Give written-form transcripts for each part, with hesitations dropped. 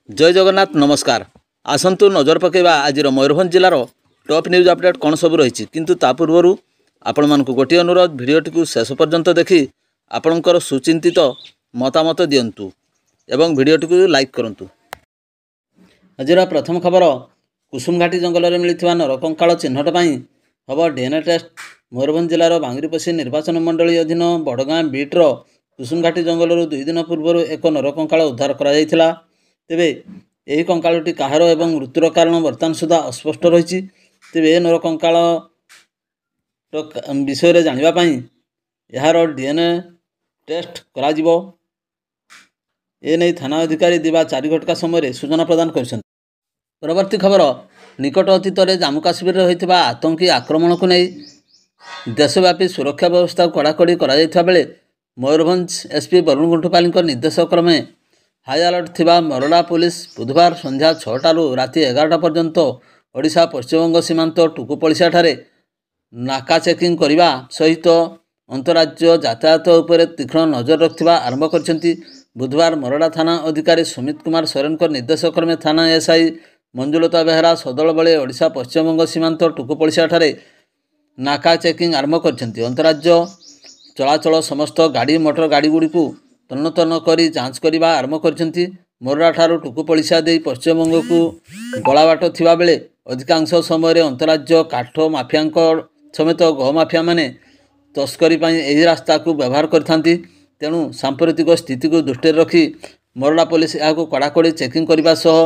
जय जगन्नाथ नमस्कार। आसंतु नजर पकेबा आज मयूरभंज जिलार टॉप न्यूज अपडेट कौन सब रही किंतु ता पूर्व आपण मानक गोटे अनुरोध भिडियोटी को शेष पर्यंत देखि आपणकर सुचिंतित मतामत दियंतु एवं भिडियोटी को लाइक करंतु। आजर प्रथम खबर कुसुमघाटी जंगल में मिलता नरकंकाल चिन्हट पर हम डीएनए टेस्ट। मयूरभंज जिलार बांगरीपशी निर्वाचन मंडली अधीन बड़गाँ बीट्र कुसुमघाटी जंगल 2 दिन पूर्व एक नरकंकाल उद्धार करा तेबे यही कंकालटी कहार एवं मृत्युर कारण बर्तमान सुधा अस्पष्ट रही। तेबे ए नरकंकाल विषय जानापी यार डीएनए टेस्ट करा थाना अधिकारी दिवा 4 घटका समय सूचना प्रदान कर। परवर्ती खबर निकट अतीत जम्मू काश्मीर होता आतंकी आक्रमण को नहीं देशव्यापी सुरक्षा व्यवस्था कड़ाकड़ी करा बेले मयूरभंज एसपी वरुण गुंठुपाली निर्देश क्रमे हाई अलर्ट थिबा मरड़ा पुलिस बुधवार संध्या 6टारू राति 11टा पर्यंत ओडिशा पश्चिमबंग सीमांत टुकुपलिशा ठारे नाका चेकिंग करने सहित अंतराज्य यातायात उपर तीक्ष्ण नजर रखा आरंभ कर। बुधवार मरड़ा थाना अधिकारी सुमित कुमार सोरेन निर्देश क्रमे थाना एसआई मंजुलता बेहरा सदल बले ओडिशा पश्चिमबंग सीमांत टुकुपलिशा ठारे नाका चेकिंग आरंभ कर। अंतराज्य चलाचल समस्त गाड़ी मोटर गाड़ी गुड़ी को तन्न तन्न करी जांच करने आरंभ कर। मोरडा ठारू टुकुपलिशा दे पश्चिमबंग को गलाबाट थिबा बेले अधिकांश समय अंतराज्य काठ माफिया समेत गह माफिया माने तस्करी यही रास्ता को व्यवहार करथांती। तेणु सांप्रतिक स्थिति को दृष्टि रखी मोरडा पुलिस यहाँ कड़ाकड़ी चेकिंग करने सह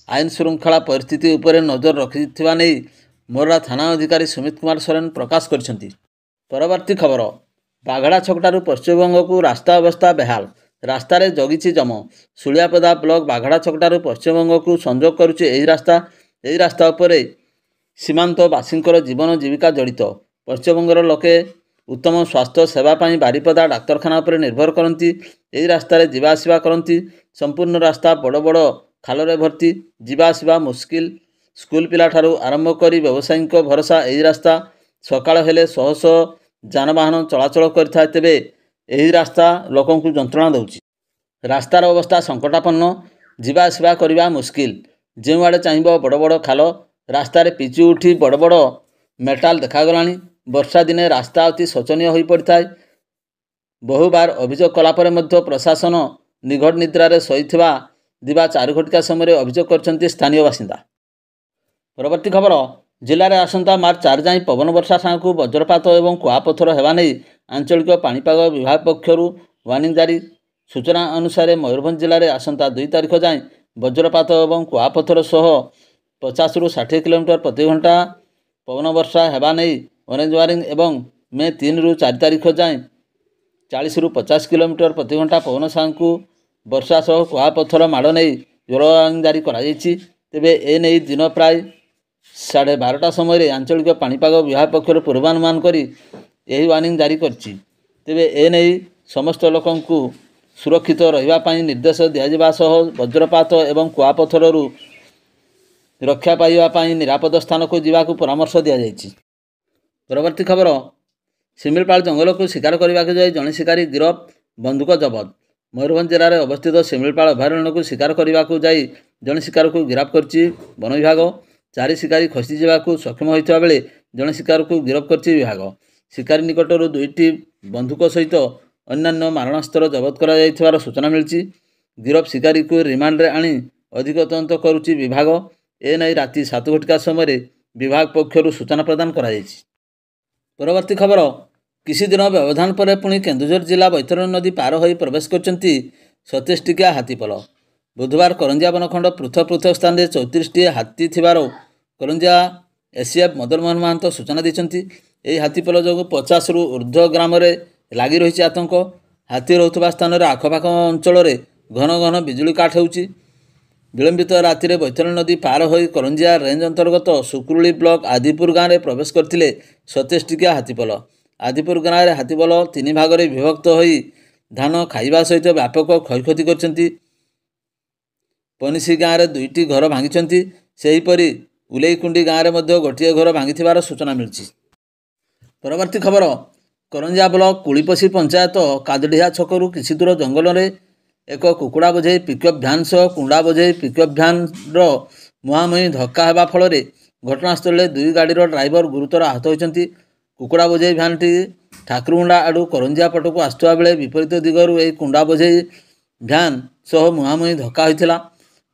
आईन श्रृंखला परिस्थिति उपर नजर रखिथिबा नै मोरडा थाना अधिकारी सुमित कुमार सोरेन प्रकाश करछंती। परवर्ती खबर बाघड़ा छकटारू पश्चिमबंग को रास्ता अवस्था बेहाल रास्तार जगिछि जम। सुलियापदा ब्लॉक बाघड़ा छकटारू पश्चिमबंग को संजोग करुछि यही रास्ता उपर सीमांत बासींकर जीवन जीविका जड़ित। पश्चिमबंगर लोके उत्तम स्वास्थ्य सेवा बारिपदा डाक्तरखाना पर निर्भर करती। यही रास्तार जीवा आसिबा करती। संपूर्ण रास्ता बड़ बड़ खालरे भर्ती जीवा आसिबा मुस्किल। स्कूल पिला ठारू आरंभ करी व्यवसायी भरोसा यही रास्ता। सकाळ हेले शह शह जानवाहन चलाचल करता तेबे यही रास्ता लोकों को जंत्रणा दौची। रास्तार अवस्था संकटापन्न जीवा आसिबा करबा मुस्किल। जो आड़े चाहिए बड़ बड़ खाल रास्तार पिचु उठी बड़ बड़ मेटाल देखागलानी। वर्षा दिने रास्ता अति शोचनीय हो पड़ता है। बहु बार अभियोग कलापर मध्य प्रशासन निघट निद्रारे शोइथिबा दिवा 4 घटिका समय अभियोग कर स्थानीय बासिंदा। परवर्ती खबर जिले में आसंता मार्च 4 जाए पवन वर्षा सांगू वज्रपात और कुआपथर होगा नहीं आंचलिक पाणीपाग विभाग पक्षर वार्निंग जारी। सूचना अनुसार मयूरभंज जिले में आसंता 2 तारिख जाए वज्रपात और कुआपथर सह 50 ରୁ 60 किलोमीटर प्रति घंटा पवन वर्षा होगा नहीं ऑरेंज वार्निंग एवं मे 3 ରୁ 4 तारिख जाए 40 ରୁ 50 किलोमीटर प्रति घंटा पवन सांगू वर्षा सह कुआपथर माड़ नहीं ज्वर वार्निंग जारी कराଯାଇଛି। तेबे ए नहीं दिन प्राय 12:30 समय आंचलिक पाणीपाग विभाग पक्षर पूर्वानुमान करी यही वार्निंग जारी करछि। तेबे ए नहीं समस्त लोकों को सुरक्षित रहिबा निर्देश दिया सह वज्रपात एवं कुआपथररू रक्षा पाइबा निरापद स्थान को जीवाकू परामर्श दिया जायछि। परवर्ती खबर शिमिलपाल जंगल को शिकार करने जाए जड़े शिकारी गिरफ बंदूक जबत। मयूरभंज जिले में अवस्थित शिमिलपाल अभयारण्य को शिकार करने जाए जड़े शिकार को गिरफ करछि वन विभाग। 4 शिकारी खसी जावाकू सक्षम होइता बेले जड़े शिकार को गिरफ करछि विभाग। शिकारी निकटरू 2टी बंदूक सहित अन्यान्य मारणास्त्र जबत करा जाइथिबार सूचना मिलछि। गिरफ शिकारी को रिमांड रे आनी अधिक तदंत करुछि विभाग। ए नहीं राति 7 घटिका समय विभाग पक्षर सूचना प्रदान करा जाइछि। परवर्ती खबर किसी दिन व्यवधान पर पुणी केन्दुझर जिला बैतरणी नदी पार हो प्रवेश करछंती 37 टिकिया हाथीपल। बुधवार करंजिया बनखंड पृथक पृथक स्थान में 34टी हाथी थिबार करंजिया एसीएफ मदन मोहन महंत सूचना देछंती। एही हाथीपल जो 50 ରୁ ऊर्ध्व ग्राम लगी रही आतंक। हाथी रोथुबा स्थान में आखपाख अंचल घन घन बिजुली काट होउची। विलंबित राति बैतरणी नदी पार हो करंजिया रेंज अंतर्गत सुकुरुली ब्लॉक आदिपुर गाँव में प्रवेश करते 37 टिकिया हाथीपल। आदिपुर गाँव में हाथीपल 3 भाग में विभक्त हो धान खाइबा सहित व्यापक क्षयक्षति करछंती। पनिसी गाँव में 2टी घर भांगी। सेहीपरि उलेईकुंडी गाँव में गोटे घर भांगी सूचना मिली। परवर्ती खबर करंजिया ब्लॉक कुलीपसी पंचायत कादडिहा छकरू किसी दूर जंगल में ଏକ କୁକୁଡ଼ା ବୋଝେଇ ପିକଅପ୍ ଭ୍ୟାନ୍ ସହ କୁଣ୍ଡା ବୋଝେଇ ପିକଅପ୍ ଭ୍ୟାନ୍ର ମୁହାଁମୁହିଁ ଧକ୍କା ହେବା ଫଳରେ ଘଟଣାସ୍ଥଳରେ ଦୁଇ ଗାଡ଼ିର ଡ୍ରାଇଭର ଗୁରୁତର ଆହତ ହୋଇଛନ୍ତି। କୁକୁଡ଼ା ବୋଝେଇ ଭ୍ୟାନ୍ଟି ଠାକୁରଗୁଣ୍ଡା ଆଡ଼ୁ କରଞ୍ଜିଆ ପଟକୁ ଆସୁଥିବା ବେଳେ ବିପରୀତ ଦିଗରୁ ଏହି କୁଣ୍ଡା ବୋଝେଇ ଭ୍ୟାନ୍ ସହ ମୁହାଁମୁହିଁ ଧକ୍କା ହୋଇଥିଲା।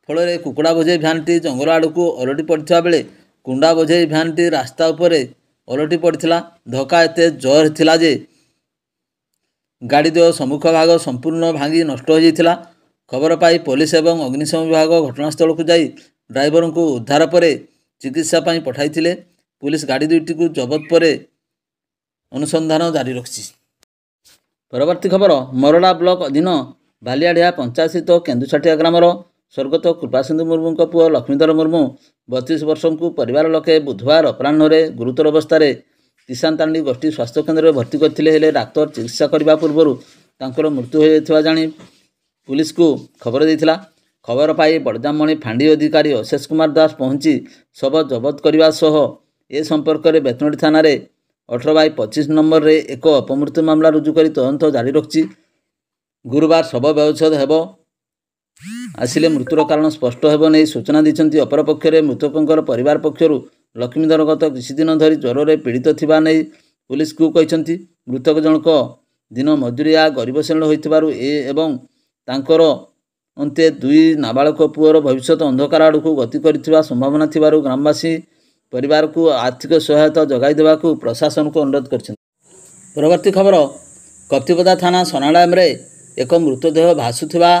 ଫଳରେ କୁକୁଡ଼ା ବୋଝେଇ ଭ୍ୟାନ୍ଟି ଜଙ୍ଗଲ ଆଡ଼କୁ ଓଲଟି ପଡ଼ିଥିବା ବେଳେ କୁଣ୍ଡା ବୋଝେଇ ଭ୍ୟାନ୍ଟି ରାସ୍ତା ଉପରେ ଓଲଟି ପଡ଼ିଥିଲା। ଧକ୍କା ଏତେ ଜୋର ଥିଲା ଯେ ଗାଡ଼ି ଦ୍ୱୟ ସମ୍ମୁଖ ଭାଗ ସମ୍ପୂର୍ଣ୍ଣ ଭାଙ୍ଗି ନଷ୍ଟ ହୋଇଯାଇଥିଲା। ଖବର ପାଇ ପୋଲିସ ଏବଂ ଅଗ୍ନିଶମ ବିଭାଗ ଘଟଣାସ୍ଥଳକୁ ଯାଇ ଡ୍ରାଇଭରଙ୍କୁ ଉଦ୍ଧାର ପରେ ଚିକିତ୍ସା ପାଇଁ ପଠାଇଥିଲେ। ପୁଲିସ ଗାଡ଼ି ଦୁଇଟିକୁ ଜବତ ପରେ ଅନୁସନ୍ଧାନ ଜାରି ରଖିଛି। ପରବର୍ତ୍ତୀ ଖବର, ମରଡ଼ା ବ୍ଲକ ଅଧୀନ ବାଲିଆଡ଼ିହା ପଞ୍ଚାୟତସ୍ଥିତ କେନ୍ଦୁଛାଟିଆ ଗ୍ରାମର ସ୍ୱର୍ଗତ କୃପାସିନ୍ଧୁ ମୁର୍ମୁଙ୍କ ପୁଅ ଲକ୍ଷ୍ମୀଧର ମୁର୍ମୁ 32 ବର୍ଷଙ୍କୁ ପରିବାର ଲୋକେ ବୁଧବାର ଅପରାହ୍ନରେ ଗୁରୁତର ଅବସ୍ଥାରେ କିଷାନତାଣ୍ଡି ଗୋଷ୍ଠୀ ସ୍ୱାସ୍ଥ୍ୟକେନ୍ଦ୍ରରେ ଭର୍ତ୍ତି କରିଥିଲେ। ହେଲେ ଡାକ୍ତର ଚିକିତ୍ସା କରିବା ପୂର୍ବରୁ ତାଙ୍କର ମୃତ୍ୟୁ ହୋଇଯାଇଥିବା ଜାଣି ପୁଲିସକୁ ଖବର ଦେଇଥିଲା। ଖବର ପାଇ ବଡ଼ଜାମମଣି ଫାଣ୍ଡି ଅଧିକାରୀ ଅଶେଷ କୁମାର ଦାସ ପହଞ୍ଚି ଶବ ଜବତ କରିବା ସହ ଏ ସମ୍ପର୍କରେ ବେତନଟୀ ଥାନାରେ 18/25 ନମ୍ବରରେ ଏକ ଅପମୃତ୍ୟୁ ମାମଲା ରୁଜୁ କରି ତଦନ୍ତ ଜାରି ରଖିଛି। ଗୁରୁବାର ଶବ ବ୍ୟବଚ୍ଛେଦ ହେବ ଆସିଲେ ମୃତ୍ୟୁର କାରଣ ସ୍ପଷ୍ଟ ହେବ ନେଇ ସୂଚନା ଦେଇଛନ୍ତି। ଅପରପକ୍ଷରେ ମୃତକଙ୍କର ପରିବାର ପକ୍ଷରୁ ଲକ୍ଷ୍ମୀଧର ଗତ କିଛିଦିନ ଧରି ଜ୍ୱରରେ ପୀଡ଼ିତ ଥିବା ନେଇ ପୁଲିସକୁ କହିଛନ୍ତି। ମୃତକ ଜଣକ ଦିନ ମଜୁରିଆ ଗରିବ ଶ୍ରେଣୀର ହୋଇଥିବାରୁ ଏବଂ ତାଙ୍କର ଅନ୍ତେ ଦୁଇ ନାବାଳକ ପୁଅର ଭବିଷ୍ୟତ ଅନ୍ଧକାର ଆଡ଼କୁ ଗତି କରିଥିବା ସମ୍ଭାବନା ଥିବାରୁ ଗ୍ରାମବାସୀ ପରିବାରକୁ ଆର୍ଥିକ ସହାୟତା ଯୋଗାଇ ଦେବାକୁ ପ୍ରଶାସନକୁ ଅନୁରୋଧ କରିଛନ୍ତି। ପରବର୍ତ୍ତୀ ଖବର, କପ୍ତିପଦା ଥାନା ସନାଡ୍ୟାମ୍ରେ ଏକ ମୃତଦେହ ଭାସୁଥିବା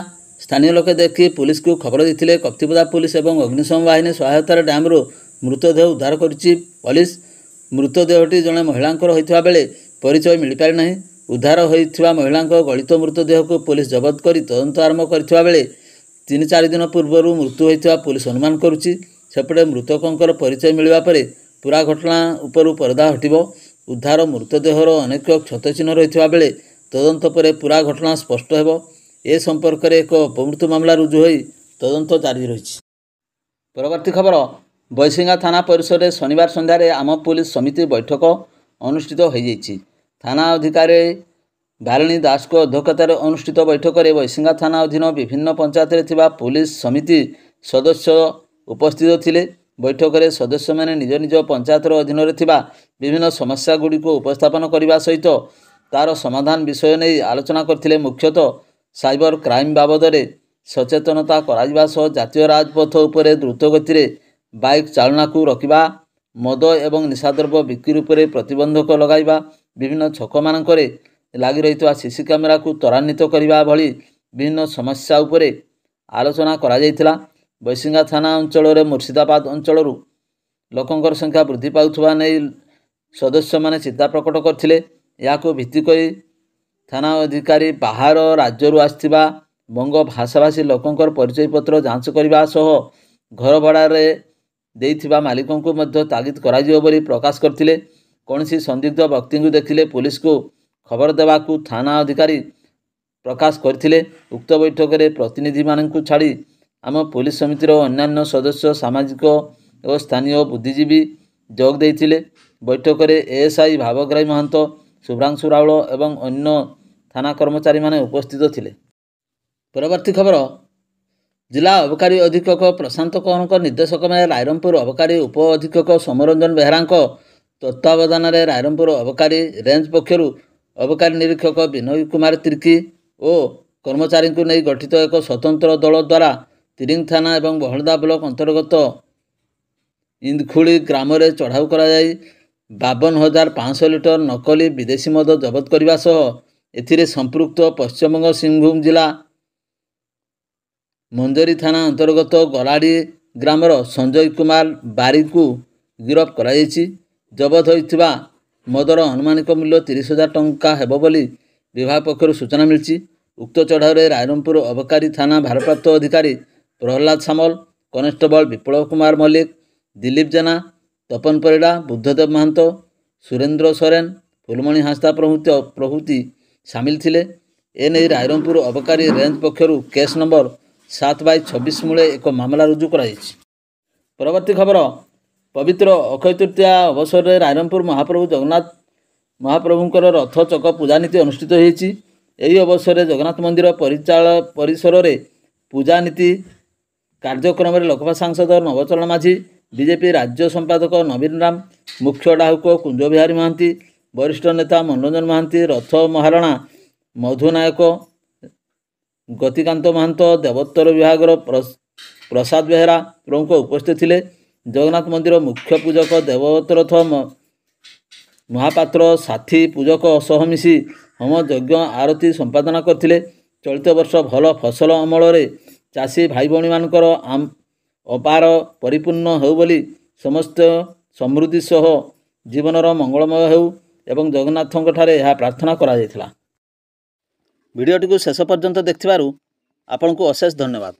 ସ୍ଥାନୀୟ ଲୋକେ ଦେଖି ପୁଲିସକୁ ଖବର ଦେଇଥିଲେ। କପ୍ତିପଦା ପୁଲିସ ଏବଂ ଅଗ୍ନିଶମ ବାହିନୀ ସହାୟତାରେ ଡ୍ୟାମ୍ରୁ ମୃତଦେହ ଉଦ୍ଧାର କରିଛି ପୋଲିସ। ମୃତଦେହଟି ଜଣେ ମହିଳାଙ୍କର ହୋଇଥିବା ବେଳେ ପରିଚୟ ମିଳିପାରି ନାହିଁ। ଉଦ୍ଧାର ହୋଇଥିବା ମହିଳାଙ୍କ ଗଳିତ ମୃତଦେହକୁ ପୁଲିସ ଜବତ କରି ତଦନ୍ତ ଆରମ୍ଭ କରିଥିବା ବେଳେ 3-4 ଦିନ ପୂର୍ବରୁ ମୃତ୍ୟୁ ହୋଇଥିବା ପୁଲିସ ଅନୁମାନ କରୁଛି। ସେପଟେ ମୃତକଙ୍କର ପରିଚୟ ମିଳିବା ପରେ ପୂରା ଘଟଣା ଉପରୁ ପରଦା ହଟିବ। ଉଦ୍ଧାର ମୃତଦେହର ଅନେକ କ୍ଷତଚିହ୍ନ ରହିଥିବା ବେଳେ ତଦନ୍ତ ପରେ ପୂରା ଘଟଣା ସ୍ପଷ୍ଟ ହେବ। ଏ ସମ୍ପର୍କରେ ଏକ ଅପମୃତ୍ୟୁ ମାମଲା ରୁଜୁ ହୋଇ ତଦନ୍ତ ଜାରି ରହିଛି। ପରବର୍ତ୍ତୀ ଖବର, ବୈଶିଙ୍ଗା ଥାନା ପରିସରରେ ଶନିବାର ସନ୍ଧ୍ୟାରେ ଆମ ପୁଲିସ ସମିତି ବୈଠକ ଅନୁଷ୍ଠିତ ହୋଇଯାଇଛି। ଥାନା ଅଧିକାରୀ ବାରିଣୀ ଦାସଙ୍କ ଅଧ୍ୟକ୍ଷତାରେ ଅନୁଷ୍ଠିତ ବୈଠକରେ ବୈଶିଙ୍ଗା ଥାନା ଅଧୀନ ବିଭିନ୍ନ ପଞ୍ଚାୟତରେ ଥିବା ପୁଲିସ ସମିତି ସଦସ୍ୟ ଉପସ୍ଥିତ ଥିଲେ। ବୈଠକରେ ସଦସ୍ୟମାନେ ନିଜ ନିଜ ପଞ୍ଚାୟତର ଅଧୀନରେ ଥିବା ବିଭିନ୍ନ ସମସ୍ୟାଗୁଡ଼ିକୁ ଉପସ୍ଥାପନ କରିବା ସହିତ ତାର ସମାଧାନ ବିଷୟ ନେଇ ଆଲୋଚନା କରିଥିଲେ। ମୁଖ୍ୟତଃ ସାଇବର କ୍ରାଇମ ବାବଦରେ ସଚେତନତା କରାଯିବା ସହ ଜାତୀୟ ରାଜପଥ ଉପରେ ଦ୍ରୁତଗତିରେ ବାଇକ୍ ଚାଳନାକୁ ରୋକିବା, ମଦ ଏବଂ ନିଶାଦ୍ରବ୍ୟ ବିକ୍ରି ଉପରେ ପ୍ରତିବନ୍ଧକ ଲଗାଇବା, ବିଭିନ୍ନ ଛକମାନଙ୍କରେ ଲାଗି ରହିଥିବା ସିସି କ୍ୟାମେରାକୁ ତ୍ୱରାନ୍ୱିତ କରିବା ଭଳି ବିଭିନ୍ନ ସମସ୍ୟା ଉପରେ ଆଲୋଚନା କରାଯାଇଥିଲା। ବୈଶିଙ୍ଗା ଥାନା ଅଞ୍ଚଳରେ ମୁର୍ଶିଦାବାଦ ଅଞ୍ଚଳରୁ ଲୋକଙ୍କର ସଂଖ୍ୟା ବୃଦ୍ଧି ପାଉଥିବା ନେଇ ସଦସ୍ୟମାନେ ଚିନ୍ତା ପ୍ରକଟ କରିଥିଲେ। ଏହାକୁ ଭିତ୍ତି କରି ଥାନା ଅଧିକାରୀ ବାହାର ରାଜ୍ୟରୁ ଆସିଥିବା ବଙ୍ଗ ଭାଷାଭାଷୀ ଲୋକଙ୍କର ପରିଚୟପତ୍ର ଯାଞ୍ଚ କରିବା ସହ ଘର ଭଡ଼ାରେ ଦେଇଥିବା ମାଲିକଙ୍କୁ ମଧ୍ୟ ତାଗିଦ କରାଯିବ ବୋଲି ପ୍ରକାଶ କରିଥିଲେ। କୌଣସି ସନ୍ଦିଗ୍ଧ ବ୍ୟକ୍ତିଙ୍କୁ ଦେଖିଲେ ପୁଲିସକୁ ଖବର ଦେବାକୁ ଥାନା ଅଧିକାରୀ ପ୍ରକାଶ କରିଥିଲେ। ଉକ୍ତ ବୈଠକରେ ପ୍ରତିନିଧିମାନଙ୍କୁ ଛାଡ଼ି ଆମ ପୁଲିସ ସମିତିର ଅନ୍ୟାନ୍ୟ ସଦସ୍ୟ, ସାମାଜିକ ଓ ସ୍ଥାନୀୟ ବୁଦ୍ଧିଜୀବୀ ଯୋଗ ଦେଇଥିଲେ। ବୈଠକରେ ଏଏସ୍ଆଇ ଭାବଗ୍ରାହୀ ମହାନ୍ତ, ଶୁଭ୍ରାଂଶୁ ରାଉଳ ଏବଂ ଅନ୍ୟ ଥାନା କର୍ମଚାରୀମାନେ ଉପସ୍ଥିତ ଥିଲେ। ପରବର୍ତ୍ତୀ ଖବର, ଜିଲ୍ଲା ଅବକାରୀ ଅଧୀକ୍ଷକ ପ୍ରଶାନ୍ତ କହଁରଙ୍କ ନିର୍ଦ୍ଦେଶକ୍ରମେ ରାଇରଙ୍ଗପୁର ଅବକାରୀ ଉପ ଅଧୀକ୍ଷକ ସୌମ୍ୟରଞ୍ଜନ ବେହେରାଙ୍କ ତତ୍ତ୍ୱାବଧାନରେ ରାଇରଙ୍ଗପୁର ଅବକାରୀ ରେଞ୍ଜ ପକ୍ଷରୁ ଅବକାରୀ ନିରୀକ୍ଷକ ବିନୟ କୁମାର ତିର୍କୀ ଓ କର୍ମଚାରୀଙ୍କୁ ନେଇ ଗଠିତ ଏକ ସ୍ୱତନ୍ତ୍ର ଦଳ ଦ୍ୱାରା ତିରିଙ୍ଗ ଥାନା ଏବଂ ବହଳଦା ବ୍ଲକ ଅନ୍ତର୍ଗତ ଇନ୍ଦଖୁଳି ଗ୍ରାମରେ ଚଢ଼ାଉ କରାଯାଇ 52,500 ଲିଟର ନକଲି ବିଦେଶୀ ମଦ ଜବତ କରିବା ସହ ଏଥିରେ ସମ୍ପୃକ୍ତ ପଶ୍ଚିମବଙ୍ଗ ସିଂଭୂମ ଜିଲ୍ଲା ମଞ୍ଜରୀ ଥାନା ଅନ୍ତର୍ଗତ ଗଲାଡ଼ି ଗ୍ରାମର ସଞ୍ଜୟ କୁମାର ବାରିକୁ ଗିରଫ କରାଯାଇଛି। ଜବତ ହୋଇଥିବା ମଦର ଆନୁମାନିକ ମୂଲ୍ୟ 30,000 ଟଙ୍କା ହେବ ବୋଲି ବିଭାଗ ପକ୍ଷରୁ ସୂଚନା ମିଳିଛି। ଉକ୍ତ ଚଢ଼ାଉରେ ରାଇରଙ୍ଗପୁର ଅବକାରୀ ଥାନା ଭାରପ୍ରାପ୍ତ ଅଧିକାରୀ ପ୍ରହଲ୍ଲାଦ ସାମଲ, କନେଷ୍ଟବଳ ବିପ୍ଳବ କୁମାର ମଲ୍ଲିକ, ଦିଲ୍ଲୀପ ଜେନା, ତପନ ପରିଡ଼ା, ବୁଦ୍ଧଦେବ ମହାନ୍ତ, ସୁରେନ୍ଦ୍ର ସୋରେନ, ଫୁଲମଣି ହାଁସଦା ପ୍ରଭୃତି ସାମିଲ ଥିଲେ। ଏନେଇ ରାଇରଙ୍ଗପୁର ଅବକାରୀ ରେଞ୍ଜ ପକ୍ଷରୁ କେସ୍ ନମ୍ବର 7/26 ମୂଳେ ଏକ ମାମଲା ରୁଜୁ କରାଯାଇଛି। ପରବର୍ତ୍ତୀ ଖବର, ପବିତ୍ର ଅକ୍ଷୟ ତୃତୀୟା ଅବସରରେ ରାଇରଙ୍ଗପୁର ମହାପ୍ରଭୁ ଜଗନ୍ନାଥ ମହାପ୍ରଭୁଙ୍କର ରଥ ଚକ ପୂଜାନୀତି ଅନୁଷ୍ଠିତ ହୋଇଛି। ଏହି ଅବସରରେ ଜଗନ୍ନାଥ ମନ୍ଦିର ପରିସରରେ ପୂଜାନୀତି କାର୍ଯ୍ୟକ୍ରମରେ ଲୋକସଭା ସାଂସଦ ନବଚରଣ ମାଝୀ, ବିଜେପି ରାଜ୍ୟ ସମ୍ପାଦକ ନବୀନ ରାମ, ମୁଖ୍ୟ ଡାହୁକ କୁଞ୍ଜ ବିହାରୀ ମହାନ୍ତି, ବରିଷ୍ଠ ନେତା ମନୋରଞ୍ଜନ ମହାନ୍ତି, ରଥ ମହାରଣା ମଧୁ ନାୟକ, ଗତିକାନ୍ତ ମହାନ୍ତ, ଦେବୋତ୍ତର ବିଭାଗର ପ୍ରସାଦ ବେହେରା ପ୍ରମୁଖ ଉପସ୍ଥିତ ଥିଲେ। ଜଗନ୍ନାଥ ମନ୍ଦିର ମୁଖ୍ୟ ପୂଜକ ଦେବବ୍ରତ ମହାପାତ୍ର ସାଥୀ ପୂଜକ ସହ ମିଶି ହୋମ ଯଜ୍ଞ ଆରତୀ ସମ୍ପାଦନା କରିଥିଲେ। ଚଳିତ ବର୍ଷ ଭଲ ଫସଲ ଅମଳରେ ଚାଷୀ ଭାଇ ଭଉଣୀମାନଙ୍କର ଅପାର ପରିପୂର୍ଣ୍ଣ ହେଉ ବୋଲି ସମସ୍ତ ସମୃଦ୍ଧି ସହ ଜୀବନର ମଙ୍ଗଳମୟ ହେଉ ଏବଂ ଜଗନ୍ନାଥଙ୍କଠାରେ ଏହା ପ୍ରାର୍ଥନା କରାଯାଇଥିଲା। ଭିଡ଼ିଓଟିକୁ ଶେଷ ପର୍ଯ୍ୟନ୍ତ ଦେଖିଥିବାରୁ ଆପଣଙ୍କୁ ଅଶେଷ ଧନ୍ୟବାଦ।